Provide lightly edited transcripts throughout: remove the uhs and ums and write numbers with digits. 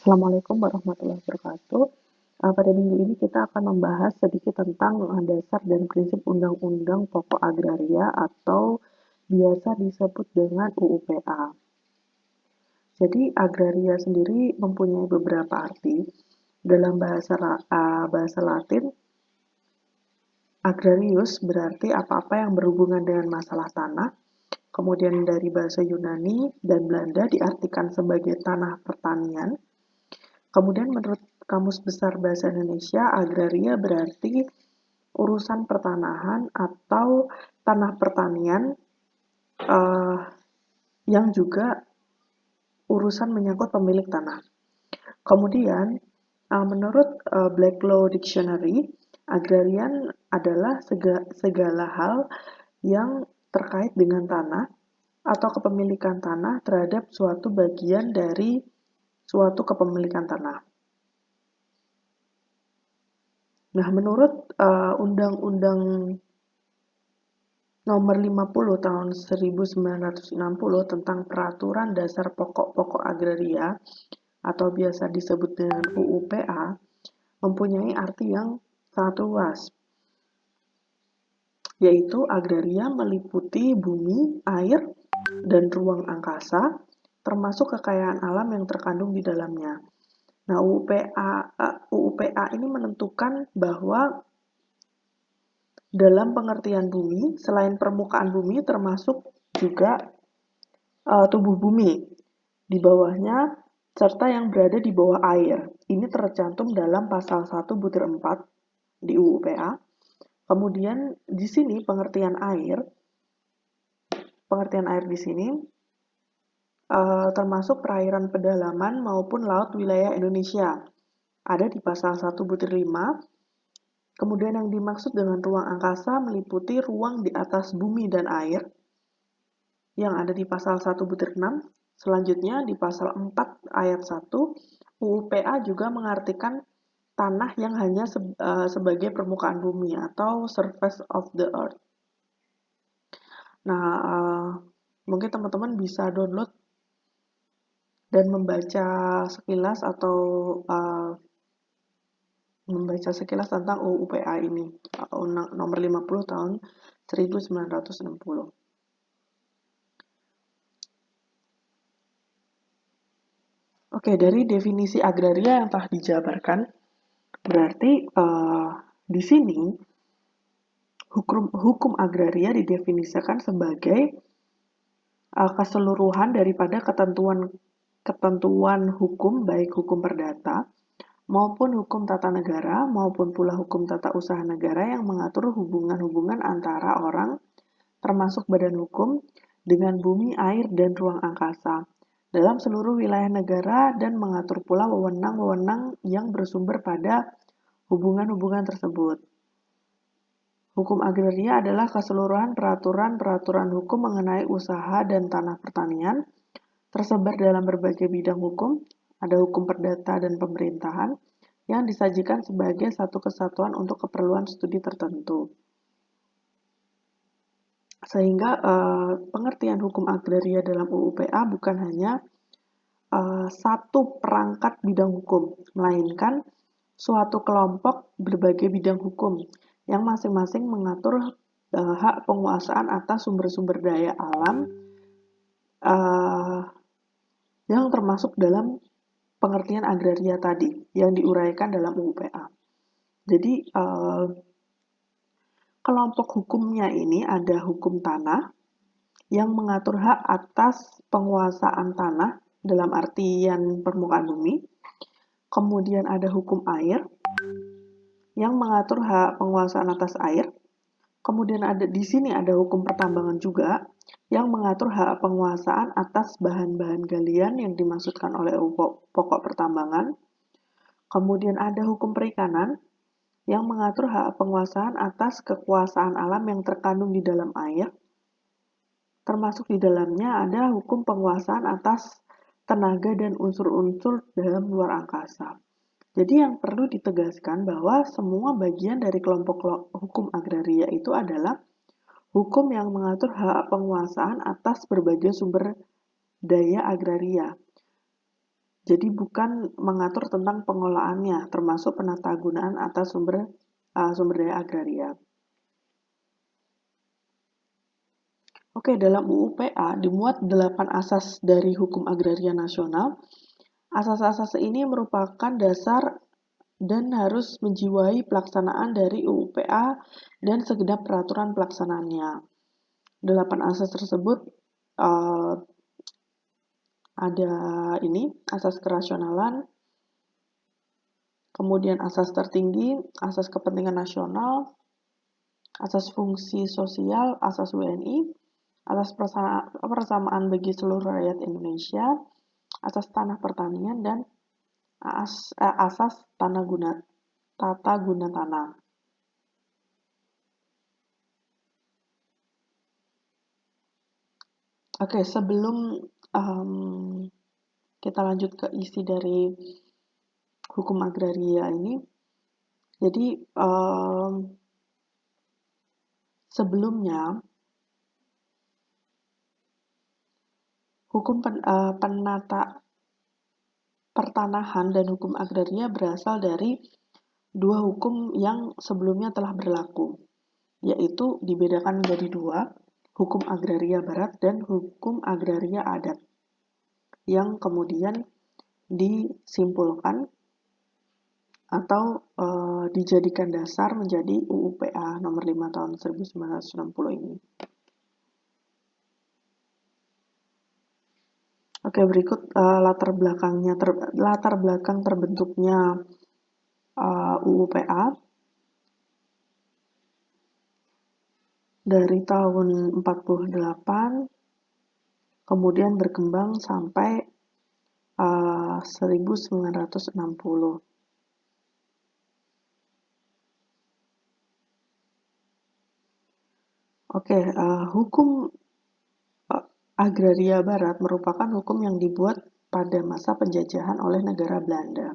Assalamualaikum warahmatullahi wabarakatuh. Pada minggu ini kita akan membahas sedikit tentang dasar dan prinsip Undang-Undang Pokok Agraria atau biasa disebut dengan UUPA. Jadi agraria sendiri mempunyai beberapa arti. Dalam bahasa Latin, agrarius berarti apa-apa yang berhubungan dengan masalah tanah. Kemudian dari bahasa Yunani dan Belanda diartikan sebagai tanah pertanian. Kemudian menurut Kamus Besar Bahasa Indonesia, agraria berarti urusan pertanahan atau tanah pertanian yang juga urusan menyangkut pemilik tanah. Kemudian, menurut Black Law Dictionary, agrarian adalah segala hal yang terkait dengan tanah atau kepemilikan tanah terhadap suatu bagian dari suatu kepemilikan tanah. Nah, menurut Undang-Undang Nomor 50 Tahun 1960 tentang Peraturan Dasar Pokok-Pokok Agraria atau biasa disebut dengan UUPA, mempunyai arti yang sangat luas, yaitu agraria meliputi bumi, air, dan ruang angkasa, termasuk kekayaan alam yang terkandung di dalamnya. Nah, UUPA ini menentukan bahwa dalam pengertian bumi, selain permukaan bumi termasuk juga tubuh bumi di bawahnya serta yang berada di bawah air. Ini tercantum dalam pasal 1 butir 4 di UUPA. Kemudian di sini pengertian air di sini termasuk perairan pedalaman maupun laut wilayah Indonesia. Ada di pasal 1 butir 5. Kemudian yang dimaksud dengan ruang angkasa meliputi ruang di atas bumi dan air yang ada di pasal 1 butir 6. Selanjutnya di pasal 4 ayat 1, UUPA juga mengartikan tanah yang hanya sebagai permukaan bumi atau surface of the earth. Nah, mungkin teman-teman bisa download dan membaca sekilas atau membaca sekilas tentang UUPA ini, nomor 50 tahun 1960. Oke, dari definisi agraria yang telah dijabarkan, berarti di sini hukum agraria didefinisikan sebagai keseluruhan daripada ketentuan hukum, baik hukum perdata maupun hukum tata negara maupun pula hukum tata usaha negara yang mengatur hubungan-hubungan antara orang, termasuk badan hukum, dengan bumi, air, dan ruang angkasa dalam seluruh wilayah negara dan mengatur pula wewenang-wewenang yang bersumber pada hubungan-hubungan tersebut. Hukum agraria adalah keseluruhan peraturan-peraturan hukum mengenai usaha dan tanah pertanian, tersebar dalam berbagai bidang hukum, ada hukum perdata dan pemerintahan, yang disajikan sebagai satu kesatuan untuk keperluan studi tertentu. Sehingga pengertian hukum agraria dalam UUPA bukan hanya satu perangkat bidang hukum, melainkan suatu kelompok berbagai bidang hukum yang masing-masing mengatur hak penguasaan atas sumber-sumber daya alam yang termasuk dalam pengertian agraria tadi yang diuraikan dalam UUPA. Jadi kelompok hukumnya ini ada hukum tanah yang mengatur hak atas penguasaan tanah dalam artian permukaan bumi. Kemudian ada hukum air yang mengatur hak penguasaan atas air. Kemudian di sini ada hukum pertambangan juga yang mengatur hak penguasaan atas bahan-bahan galian yang dimaksudkan oleh pokok pertambangan. Kemudian ada hukum perikanan yang mengatur hak penguasaan atas kekuasaan alam yang terkandung di dalam air. Termasuk di dalamnya ada hukum penguasaan atas tenaga dan unsur-unsur dalam luar angkasa. Jadi yang perlu ditegaskan bahwa semua bagian dari kelompok hukum agraria itu adalah hukum yang mengatur hak penguasaan atas berbagai sumber daya agraria. Jadi bukan mengatur tentang pengolahannya, termasuk penatagunaan atas sumber daya agraria. Oke, dalam UU PA dimuat 8 asas dari hukum agraria nasional. Asas-asas ini merupakan dasar dan harus menjiwai pelaksanaan dari UU PA dan segenap peraturan pelaksanaannya. 8 asas tersebut uh, ada asas kerasionalan, kemudian asas tertinggi, asas kepentingan nasional, asas fungsi sosial, asas WNI, asas persamaan bagi seluruh rakyat Indonesia, asas tanah pertanian, dan asas tata guna tanah. Oke, sebelum kita lanjut ke isi dari hukum agraria ini, jadi sebelumnya hukum penata pertanahan dan hukum agraria berasal dari dua hukum yang sebelumnya telah berlaku, yaitu dibedakan menjadi dua, hukum agraria barat dan hukum agraria adat, yang kemudian disimpulkan atau dijadikan dasar menjadi UU PA nomor 5 tahun 1960 ini. Oke, berikut latar belakang terbentuknya UU PA. Dari tahun 48 kemudian berkembang sampai 1960. Oke, hukum agraria barat merupakan hukum yang dibuat pada masa penjajahan oleh negara Belanda.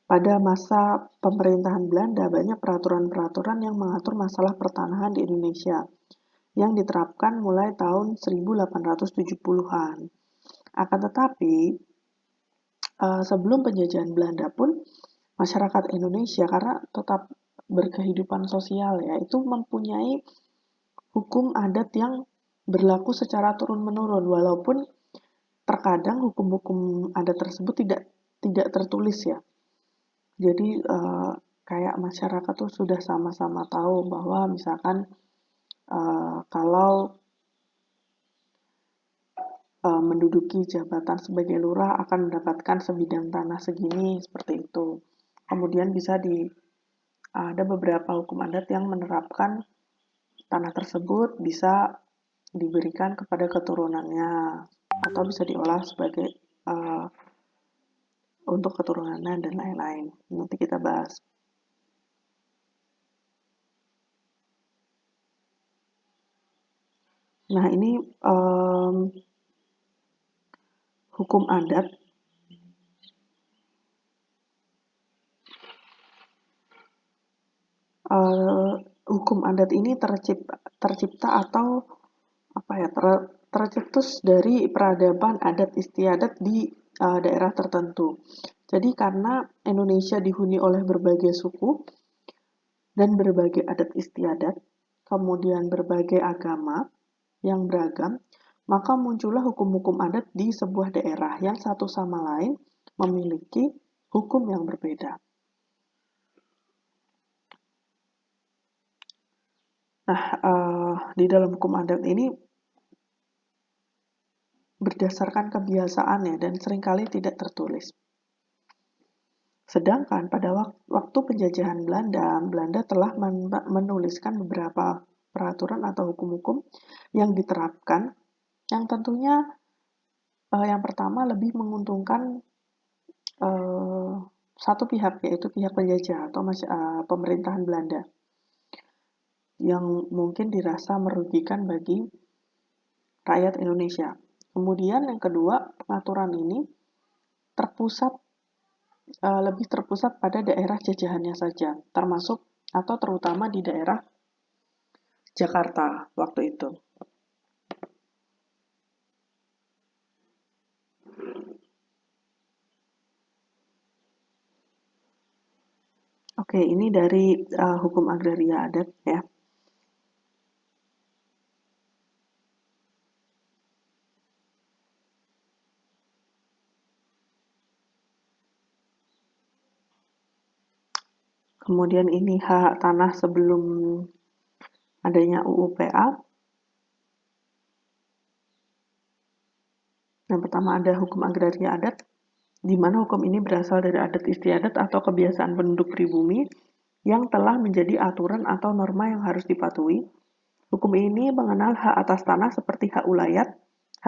Pada masa pemerintahan Belanda, banyak peraturan-peraturan yang mengatur masalah pertanahan di Indonesia yang diterapkan mulai tahun 1870-an. Akan tetapi, sebelum penjajahan Belanda pun, masyarakat Indonesia karena tetap berkehidupan sosial ya, itu mempunyai hukum adat yang berlaku secara turun-menurun, walaupun terkadang hukum-hukum adat tersebut tidak tertulis ya. Jadi kayak masyarakat tuh sudah sama-sama tahu bahwa misalkan kalau menduduki jabatan sebagai lurah akan mendapatkan sebidang tanah segini, seperti itu. Kemudian ada beberapa hukum adat yang menerapkan tanah tersebut bisa diberikan kepada keturunannya atau bisa diolah sebagai untuk keturunannya dan lain-lain. Nanti kita bahas. Nah, ini hukum adat. Hukum adat ini tercipta atau tercetus dari peradaban adat istiadat di daerah tertentu. Jadi karena Indonesia dihuni oleh berbagai suku dan berbagai adat istiadat, kemudian berbagai agama yang beragam, maka muncullah hukum-hukum adat di sebuah daerah yang satu sama lain memiliki hukum yang berbeda. Nah, di dalam hukum adat ini berdasarkan kebiasaan ya dan seringkali tidak tertulis. Sedangkan pada waktu penjajahan Belanda telah menuliskan beberapa peraturan atau hukum-hukum yang diterapkan yang tentunya yang pertama lebih menguntungkan satu pihak, yaitu pihak penjajah atau pemerintahan Belanda yang mungkin dirasa merugikan bagi rakyat Indonesia. Kemudian yang kedua, pengaturan ini lebih terpusat pada daerah jajahannya saja, termasuk atau terutama di daerah Jakarta waktu itu. Oke, ini dari hukum agraria adat ya. Kemudian ini hak tanah sebelum adanya UU PA. Yang pertama ada hukum agraria adat, di mana hukum ini berasal dari adat istiadat atau kebiasaan penduduk pribumi yang telah menjadi aturan atau norma yang harus dipatuhi. Hukum ini mengenal hak atas tanah seperti hak ulayat,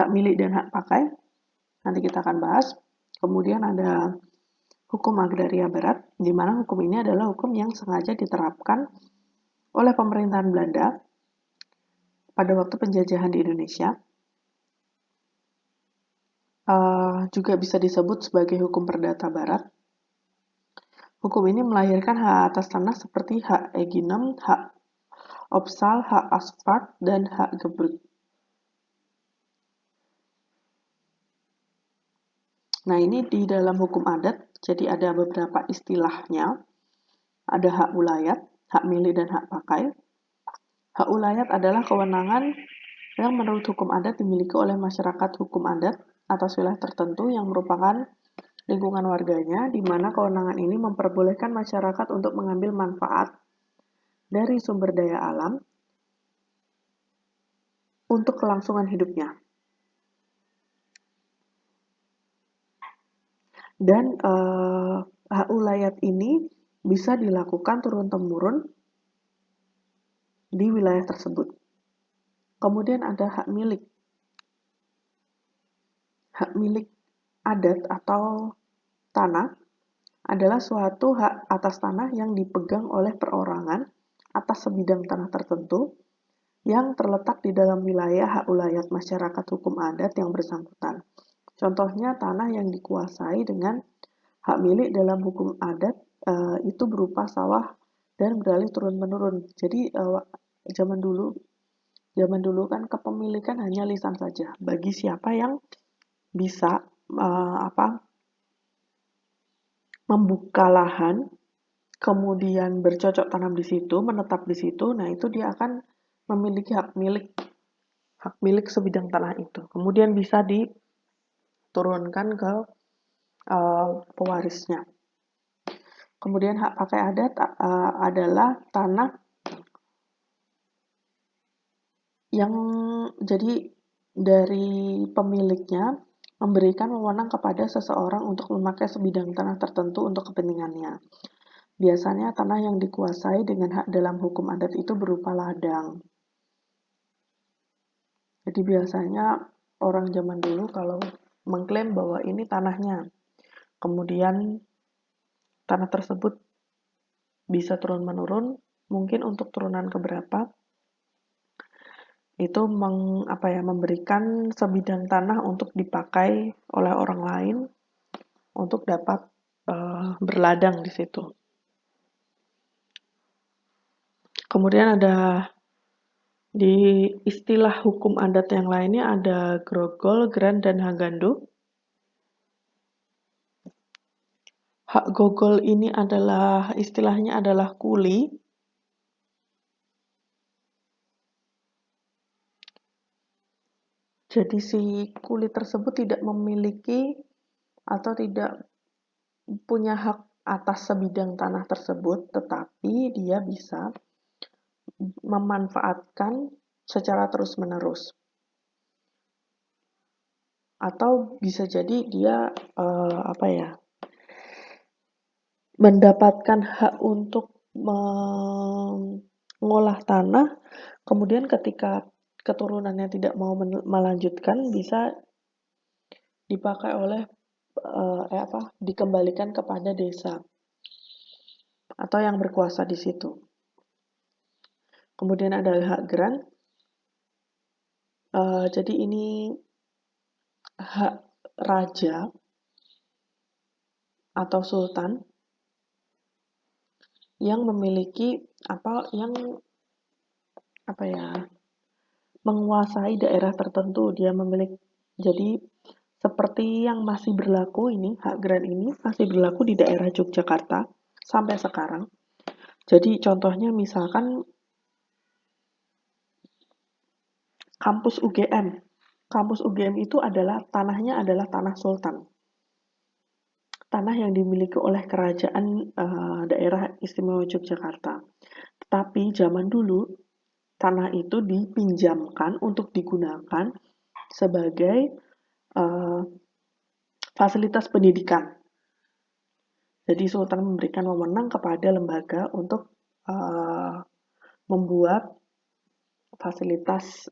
hak milik dan hak pakai. Nanti kita akan bahas. Kemudian ada hukum agraria barat, di mana hukum ini adalah hukum yang sengaja diterapkan oleh pemerintahan Belanda pada waktu penjajahan di Indonesia. Juga bisa disebut sebagai hukum perdata barat. Hukum ini melahirkan hak atas tanah seperti hak eginem, hak opsal, hak asfalt, dan hak gebrut. Nah, ini di dalam hukum adat, jadi ada beberapa istilahnya. Ada hak ulayat, hak milik, dan hak pakai. Hak ulayat adalah kewenangan yang menurut hukum adat dimiliki oleh masyarakat hukum adat atas wilayah tertentu yang merupakan lingkungan warganya, di mana kewenangan ini memperbolehkan masyarakat untuk mengambil manfaat dari sumber daya alam untuk kelangsungan hidupnya. Dan hak ulayat ini bisa dilakukan turun-temurun di wilayah tersebut. Kemudian ada hak milik. Hak milik adat atau tanah adalah suatu hak atas tanah yang dipegang oleh perorangan atas sebidang tanah tertentu yang terletak di dalam wilayah hak ulayat masyarakat hukum adat yang bersangkutan. Contohnya tanah yang dikuasai dengan hak milik dalam hukum adat itu berupa sawah dan beralih turun-menurun. Jadi zaman dulu kan kepemilikan hanya lisan saja bagi siapa yang bisa membuka lahan, kemudian bercocok tanam di situ, menetap di situ. Nah, itu dia akan memiliki hak milik sebidang tanah itu. Kemudian bisa diturunkan ke pewarisnya. Kemudian hak pakai adat adalah tanah yang jadi dari pemiliknya memberikan wewenang kepada seseorang untuk memakai sebidang tanah tertentu untuk kepentingannya. Biasanya tanah yang dikuasai dengan hak dalam hukum adat itu berupa ladang. Jadi biasanya orang zaman dulu kalau mengklaim bahwa ini tanahnya, kemudian tanah tersebut bisa turun-menurun, mungkin untuk turunan keberapa, itu memberikan sebidang tanah untuk dipakai oleh orang lain untuk dapat berladang di situ. Kemudian ada di istilah hukum adat yang lainnya ada grogol, gran, dan hagando. Hak gogol ini istilahnya adalah kuli. Jadi si kuli tersebut tidak memiliki atau tidak punya hak atas sebidang tanah tersebut, tetapi dia bisa memanfaatkan secara terus-menerus. Atau bisa jadi dia mendapatkan hak untuk mengolah tanah, kemudian ketika keturunannya tidak mau melanjutkan, bisa dipakai oleh dikembalikan kepada desa atau yang berkuasa di situ. Kemudian ada hak gran. Jadi ini hak raja atau sultan yang memiliki menguasai daerah tertentu. Dia memiliki, jadi seperti yang masih berlaku ini, hak gran ini masih berlaku di daerah Yogyakarta sampai sekarang. Jadi contohnya misalkan kampus UGM. Kampus UGM itu tanahnya adalah tanah sultan. Tanah yang dimiliki oleh kerajaan daerah istimewa Yogyakarta. Tetapi zaman dulu tanah itu dipinjamkan untuk digunakan sebagai uh, fasilitas pendidikan. Jadi Sultan memberikan wewenang kepada lembaga untuk membuat fasilitas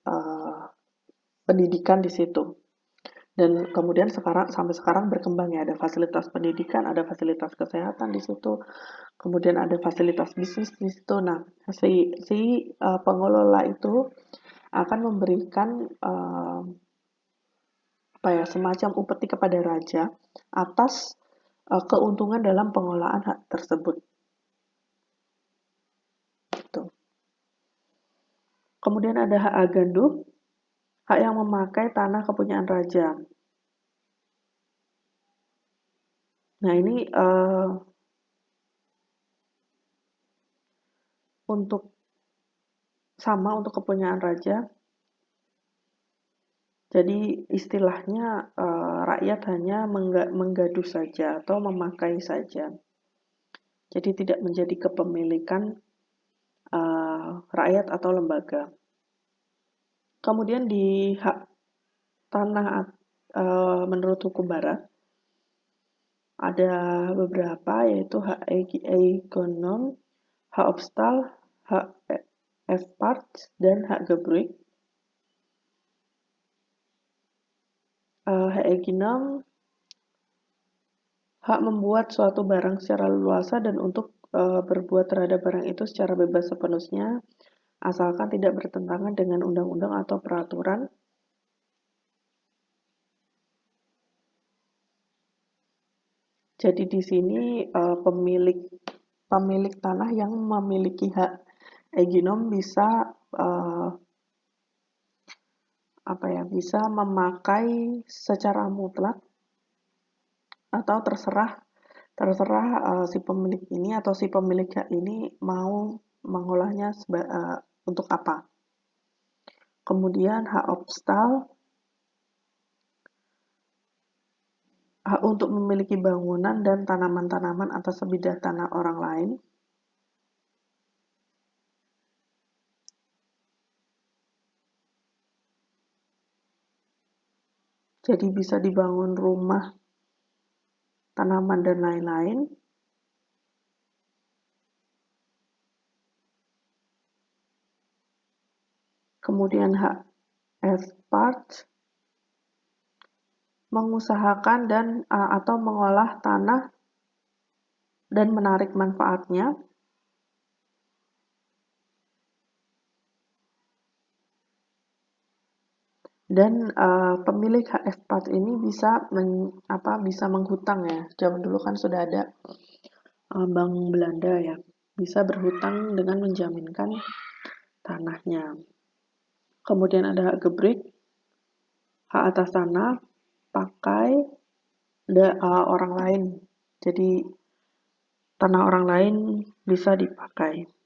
pendidikan di situ. Dan kemudian sampai sekarang berkembang ya, ada fasilitas pendidikan, ada fasilitas kesehatan di situ, kemudian ada fasilitas bisnis di situ. Nah, si pengelola itu akan memberikan semacam upeti kepada raja atas keuntungan dalam pengelolaan hak tersebut. Gitu. Kemudian ada hak agandum, hak yang memakai tanah kepunyaan raja. Nah, ini untuk kepunyaan raja. Jadi istilahnya rakyat hanya menggaduh saja atau memakai saja. Jadi tidak menjadi kepemilikan rakyat atau lembaga. Kemudian di hak tanah menurut hukum barat ada beberapa, yaitu hak ekonom, hak obstal, hak part, dan hak gebruik. Hak ekonom, hak membuat suatu barang secara leluasa dan untuk berbuat terhadap barang itu secara bebas sepenuhnya, asalkan tidak bertentangan dengan undang-undang atau peraturan. Jadi di sini pemilik tanah yang memiliki hak ekonom bisa bisa memakai secara mutlak atau terserah si pemilik ini atau si pemilik hak ini mau mengolahnya untuk apa. Kemudian hak obstal, hak untuk memiliki bangunan dan tanaman-tanaman atas sebidang tanah orang lain. Jadi bisa dibangun rumah, tanaman, dan lain-lain. Kemudian hak part, mengusahakan dan atau mengolah tanah dan menarik manfaatnya. Dan pemilik hak part ini bisa menghutang ya. Zaman dulu kan sudah ada Bank Belanda ya, bisa berhutang dengan menjaminkan tanahnya. Kemudian ada hak gebrik, hak atas tanah, pakai orang lain. Jadi tanah orang lain bisa dipakai.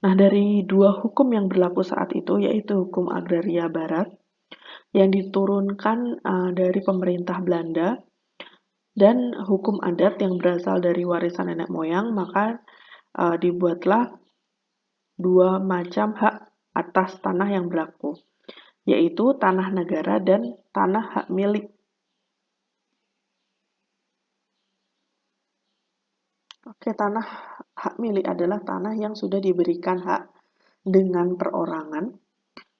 Nah, dari dua hukum yang berlaku saat itu, yaitu hukum agraria barat yang diturunkan dari pemerintah Belanda dan hukum adat yang berasal dari warisan nenek moyang, maka dibuatlah dua macam hak atas tanah yang berlaku, yaitu tanah negara dan tanah hak milik. Oke, tanah hak milik adalah tanah yang sudah diberikan hak dengan perorangan.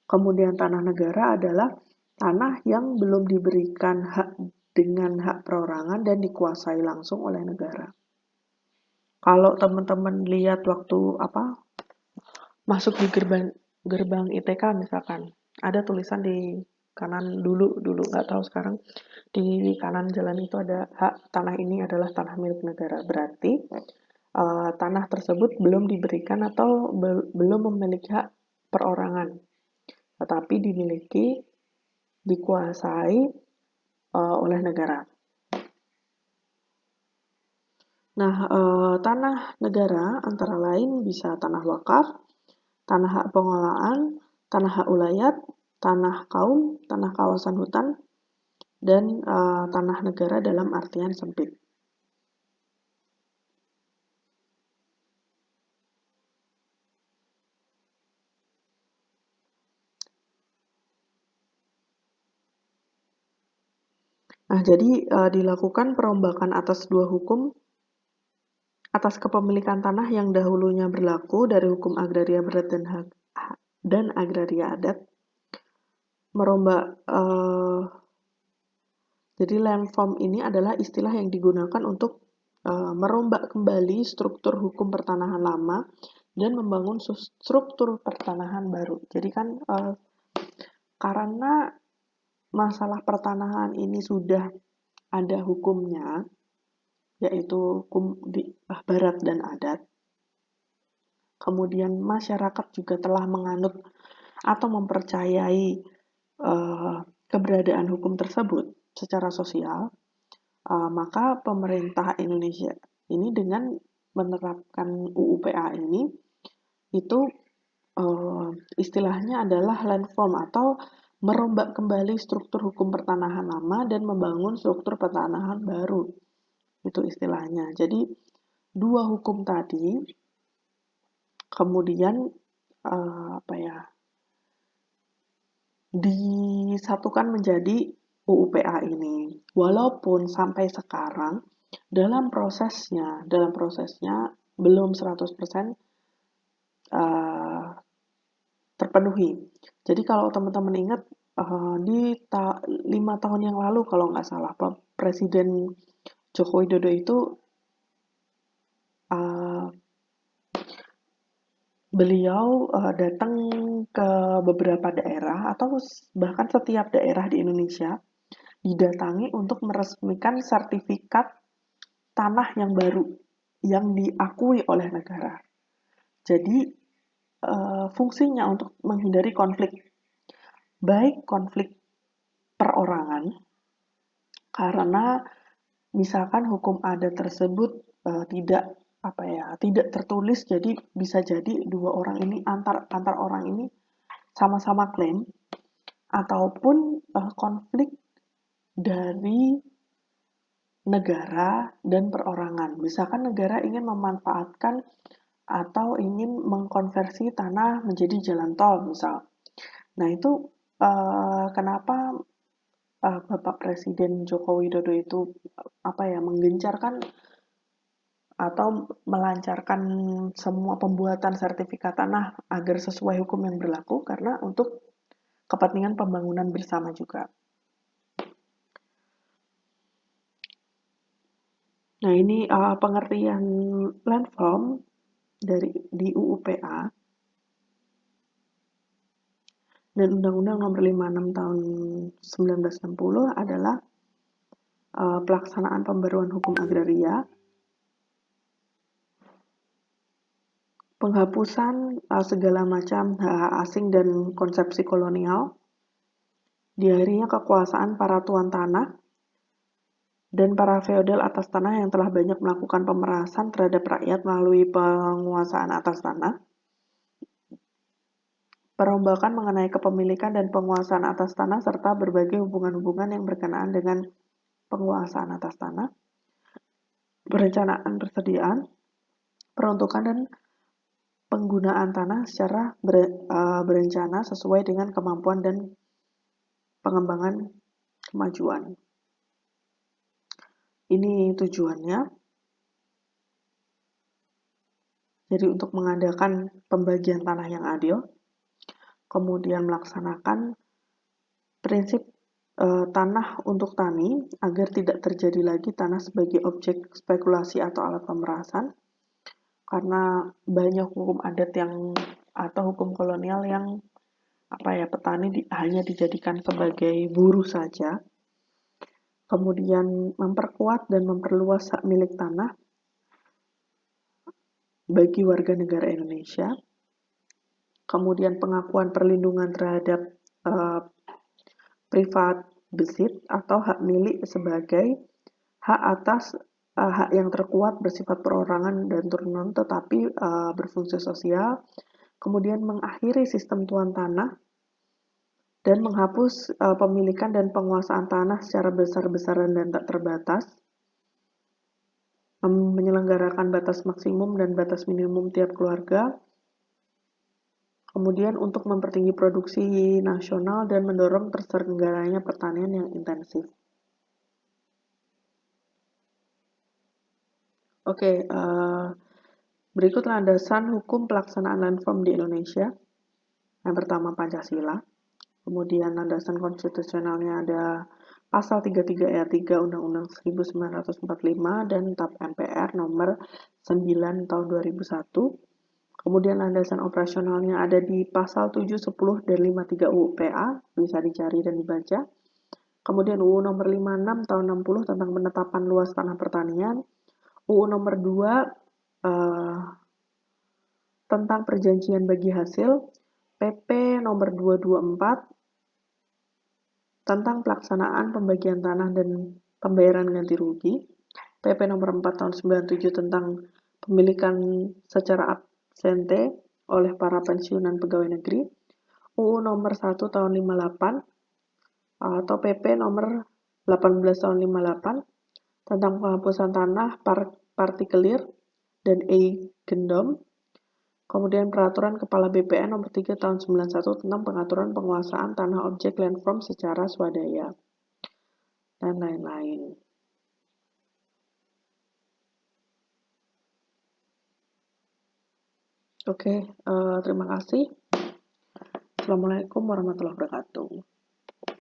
Kemudian tanah negara adalah tanah yang belum diberikan hak dengan hak perorangan dan dikuasai langsung oleh negara. Kalau teman-teman lihat waktu masuk di gerbang ITK misalkan, ada tulisan di kanan dulu nggak tahu sekarang, di kanan jalan itu ada hak tanah ini adalah tanah milik negara. Berarti tanah tersebut belum diberikan atau belum memiliki hak perorangan, tetapi dikuasai oleh negara. Nah, tanah negara antara lain bisa tanah wakaf, tanah hak pengelolaan, tanah hak ulayat, tanah kaum, tanah kawasan hutan, dan tanah negara dalam artian sempit. Nah, jadi dilakukan perombakan atas dua hukum atas kepemilikan tanah yang dahulunya berlaku dari hukum agraria berat dan agraria adat. Merombak jadi land form ini adalah istilah yang digunakan untuk merombak kembali struktur hukum pertanahan lama dan membangun struktur pertanahan baru. Jadi kan karena masalah pertanahan ini sudah ada hukumnya, yaitu hukum di barat dan adat. Kemudian masyarakat juga telah menganut atau mempercayai keberadaan hukum tersebut secara sosial, maka pemerintah Indonesia ini dengan menerapkan UUPA ini itu istilahnya adalah landform atau merombak kembali struktur hukum pertanahan lama dan membangun struktur pertanahan baru. Itu istilahnya. Jadi dua hukum tadi kemudian disatukan menjadi UUPA ini. Walaupun sampai sekarang dalam prosesnya belum 100% terpenuhi. Jadi kalau teman-teman ingat di 5 tahun yang lalu kalau nggak salah Presiden Joko Widodo itu beliau datang ke beberapa daerah atau bahkan setiap daerah di Indonesia didatangi untuk meresmikan sertifikat tanah yang baru yang diakui oleh negara. Jadi fungsinya untuk menghindari konflik, baik konflik perorangan karena misalkan hukum adat tersebut tidak tertulis, jadi bisa jadi dua orang ini antar orang ini sama-sama klaim, ataupun konflik dari negara dan perorangan. Misalkan negara ingin memanfaatkan atau ingin mengkonversi tanah menjadi jalan tol misal. Nah itu kenapa Bapak Presiden Joko Widodo itu menggencarkan atau melancarkan semua pembuatan sertifikat tanah agar sesuai hukum yang berlaku, karena untuk kepentingan pembangunan bersama juga. Nah ini pengertian landform di UUPA dan Undang-Undang Nomor 56 Tahun 1960 adalah pelaksanaan pembaruan hukum agraria, penghapusan segala macam hak asing dan konsepsi kolonial, diakhirinya kekuasaan para tuan tanah dan para feodal atas tanah yang telah banyak melakukan pemerasan terhadap rakyat melalui penguasaan atas tanah, perombakan mengenai kepemilikan dan penguasaan atas tanah serta berbagai hubungan-hubungan yang berkenaan dengan penguasaan atas tanah, perencanaan persediaan, peruntukan dan penggunaan tanah secara berencana sesuai dengan kemampuan dan pengembangan kemajuan. Ini tujuannya. Jadi untuk mengadakan pembagian tanah yang adil, kemudian melaksanakan prinsip tanah untuk tani agar tidak terjadi lagi tanah sebagai objek spekulasi atau alat pemerasan, karena banyak hukum adat atau hukum kolonial yang petani hanya dijadikan sebagai buruh saja. Kemudian memperkuat dan memperluas hak milik tanah bagi warga negara Indonesia. Kemudian pengakuan perlindungan terhadap privat besit atau hak milik sebagai hak atas hak yang terkuat bersifat perorangan dan turunan tetapi berfungsi sosial, kemudian mengakhiri sistem tuan tanah, dan menghapus pemilikan dan penguasaan tanah secara besar-besaran dan tak terbatas, menyelenggarakan batas maksimum dan batas minimum tiap keluarga, kemudian untuk mempertinggi produksi nasional dan mendorong terselenggaranya pertanian yang intensif. Oke, berikut landasan hukum pelaksanaan landform di Indonesia. Yang pertama Pancasila, kemudian landasan konstitusionalnya ada Pasal 33 Ayat 3 Undang-Undang 1945 dan TAP MPR nomor 9 tahun 2001. Kemudian landasan operasionalnya ada di Pasal 7, 10, dan 53 UU PA, bisa dicari dan dibaca. Kemudian UU nomor 56 tahun 60 tentang penetapan luas tanah pertanian. UU nomor 2 tentang perjanjian bagi hasil. PP nomor 224 tentang pelaksanaan pembagian tanah dan pembayaran ganti rugi. PP nomor 4 tahun 97 tentang pemilikan secara absente oleh para pensiunan pegawai negeri. UU nomor 1 tahun 58 atau PP nomor 18 tahun 58 tentang penghapusan tanah partikelir dan e-gendom. Kemudian peraturan Kepala BPN nomor 3 tahun 91 tentang pengaturan penguasaan tanah objek landform secara swadaya dan lain-lain. Oke, terima kasih. Assalamualaikum warahmatullahi wabarakatuh.